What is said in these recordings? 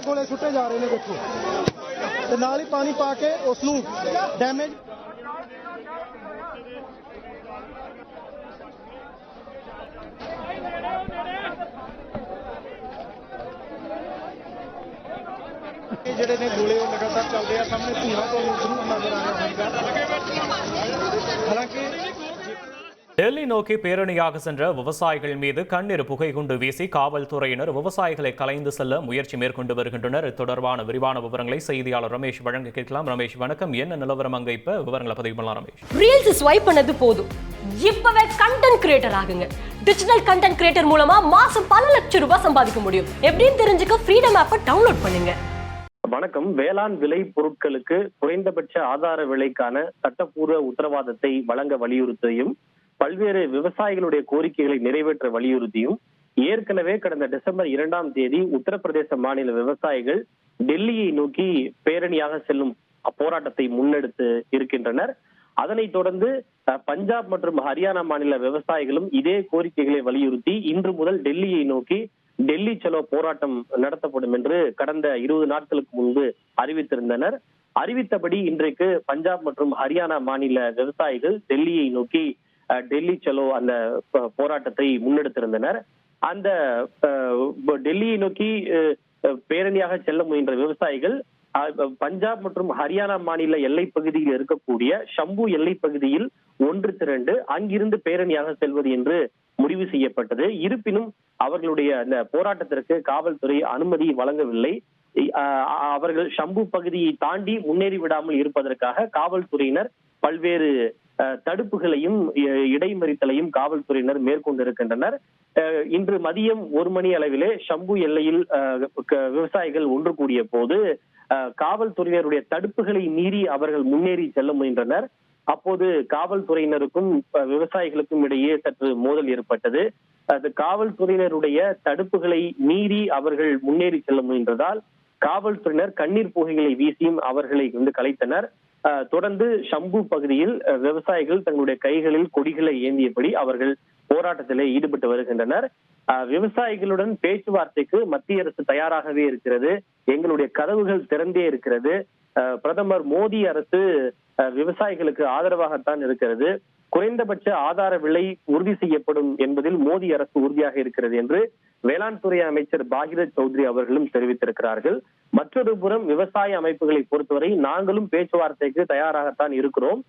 गोले सुटे जा रहे हैं देखो ते नाल ही पानी पा के उसनू डैमेज ਜਿਹੜੇ ਨੇ ਗੋਲੇ ਉਹ ਲਗਾਤਾਰ ਚੱਲਦੇ ਆ ਸਾਹਮਣੇ ਧੂਆਂ ਤੁਹਾਨੂੰ ਜ਼ਰੂਰ ਨਜ਼ਰ ਆ ਰਿਹਾ ਹਾਲਾਂਕਿ டெல்லி நோக்கி பேரணியாக சென்ற விவசாயிகள் மீது கண்ணீர் புகை குண்டு வீசி காவல்துறையினர் விவசாயிகளை கலைந்து செல்ல முயற்சி மேற்கொண்டு வருகின்றனர். தொடர்பான விரிவான விவரங்களை செய்தியாளர் ரமேஷ் வழங்க கேட்கலாம். ரமேஷ் வணக்கம். என்ன நிலவரம் அங்க இப்ப விவரங்களை பதிவு பண்ணலாம் ரமேஷ். ரீல்ஸ் ஸ்வைப் பண்ணது போதும், இப்பவே கண்டென்ட் கிரியேட்டர் ஆகுங்க. டிஜிட்டல் கண்டென்ட் கிரியேட்டர் மூலமா மாசம் பல லட்சம் ரூபாய் சம்பாதிக்க முடியும். எப்படின்னு தெரிஞ்சுக்க ஃப்ரீடம் ஆப்பை டவுன்லோட் பண்ணுங்க. வணக்கம். வேளாண் விளை பொருட்களுக்கு குறைந்தபட்ச ஆதார விலைக்கான சட்டப்பூர்வ உத்தரவாதத்தை வழங்க வலியுறுத்தியும் பல்வேறு விவசாயிகளுடைய கோரிக்கைகளை நிறைவேற்ற வலியுறுத்தியும் ஏற்கனவே கடந்த டிசம்பர் 2ஆம் தேதி உத்தரப்பிரதேச மாநில விவசாயிகள் டெல்லியை நோக்கி பேரணியாக செல்லும் போராட்டத்தை முன்னெடுத்து இருக்கின்றனர். அதனைத் தொடர்ந்து பஞ்சாப் மற்றும் ஹரியானா மாநில விவசாயிகளும் இதே கோரிக்கைகளை வலியுறுத்தி இன்று முதல் டெல்லியை நோக்கி டெல்லி சலோ போராட்டம் நடத்தப்படும் என்று கடந்த 20 நாட்களுக்கு முன்பு அறிவித்திருந்தனர். அறிவித்தபடி இன்றைக்கு பஞ்சாப் மற்றும் ஹரியானா மாநில விவசாயிகள் டெல்லியை நோக்கி டெல்லி சலோ அந்த போராட்டத்தை முன்னெடுத்திருந்தனர். அந்த டெல்லியை நோக்கி பேரணியாக செல்ல முயன்ற விவசாயிகள் பஞ்சாப் மற்றும் ஹரியானா மாநில எல்லை பகுதியில் இருக்கக்கூடிய ஷம்பு எல்லை பகுதியில் ஒன்று திரண்டு அங்கிருந்து பேரணியாக செல்வது என்று முடிவு செய்யப்பட்டது. இருப்பினும் அவர்களுடைய அந்த போராட்டத்திற்கு காவல்துறை அனுமதி வழங்கவில்லை. அவர்கள் ஷம்பு பகுதியை தாண்டி முன்னேறி விடாமல் இருப்பதற்காக காவல்துறையினர் பல்வேறு தடுப்புகளையும் இடைமறித்தலையும் காவல்துறையினர் மேற்கொண்டிருக்கின்றனர். இன்று மதியம் 1 மணி அளவிலே ஷம்பு எல்லையில் விவசாயிகள் ஒன்று கூடிய போது காவல்துறையினருடைய தடுப்புகளை மீறி அவர்கள் முன்னேறி செல்ல முயன்றனர். அப்போது காவல்துறையினருக்கும் விவசாயிகளுக்கும் இடையே சற்று மோதல் ஏற்பட்டது. அது காவல்துறையினருடைய தடுப்புகளை மீறி அவர்கள் முன்னேறி செல்ல முயன்றதால் காவல்துறையினர் கண்ணீர் புகைகளை வீசியும் அவர்களை கலைத்தனர். தொடர்ந்து ஷம்பு பகுதியில் விவசாயிகள் தங்களுடைய கைகளில் கொடிகளை ஏந்தியபடி அவர்கள் போராட்டத்திலே ஈடுபட்டு வருகின்றனர். விவசாயிகளுடன் பேச்சுவார்த்தைக்கு மத்திய அரசு தயாராகவே இருக்கிறது. எங்களுடைய கதவுகள் திறந்தே இருக்கிறது. பிரதமர் மோடி அரசு விவசாயிகளுக்கு ஆதரவாகத்தான் இருக்கிறது. குறைந்தபட்ச ஆதார விலை உறுதி செய்யப்படும் என்பதில் மோடி அரசு உறுதியாக இருக்கிறது என்று வேளாண் துறை அமைச்சர் பாகிரத் சௌத்ரி அவர்களும் தெரிவித்திருக்கிறார்கள். மற்றொரு புறம் விவசாய அமைப்புகளை பொறுத்தவரை நாங்களும் பேச்சுவார்த்தைக்கு தயாராகத்தான் இருக்கிறோம்.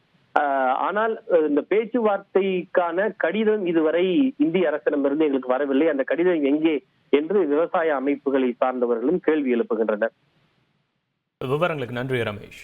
ஆனால் இந்த பேச்சுவார்த்தைக்கான கடிதம் இதுவரை இந்திய அரசிடமிருந்து எங்களுக்கு வரவில்லை. அந்த கடிதம் எங்கே என்று விவசாய அமைப்புகளை சார்ந்தவர்களும் கேள்வி எழுப்புகின்றனர். விவரங்களுக்கு நன்றி ரமேஷ்.